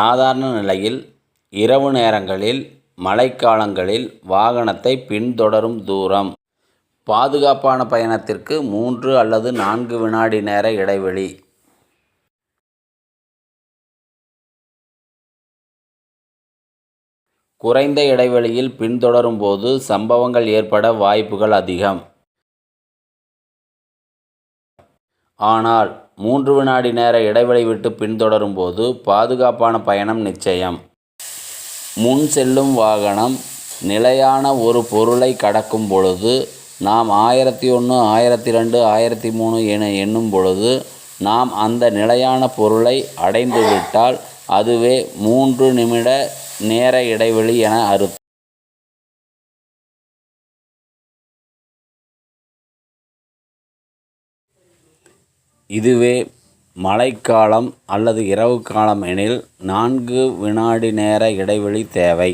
சாதாரண நிலையில் இரவு நேரங்களில் மழைக்காலங்களில் வாகனத்தை பின்தொடரும் தூரம். பாதுகாப்பான பயணத்திற்கு 3 அல்லது 4 வினாடி நேர இடைவெளி. குறைந்த இடைவெளியில் பின்தொடரும் போது சம்பவங்கள் ஏற்பட வாய்ப்புகள் அதிகம். ஆனால் 3 வினாடி நேர இடைவெளி விட்டு பின்தொடரும் போது பாதுகாப்பான பயணம் நிச்சயம். முன் செல்லும் வாகனம் நிலையான ஒரு பொருளை கடக்கும் பொழுது நாம் 1001, 1002, 1003 என எண்ணும் பொழுது நாம் அந்த நிலையான பொருளை அடைந்துவிட்டால் அதுவே 3 நிமிட நேர இடைவெளி என அர்த்தம். இதுவே மழைக்காலம் அல்லது இரவு காலம் எனில் 4 வினாடி நேர இடைவெளி தேவை.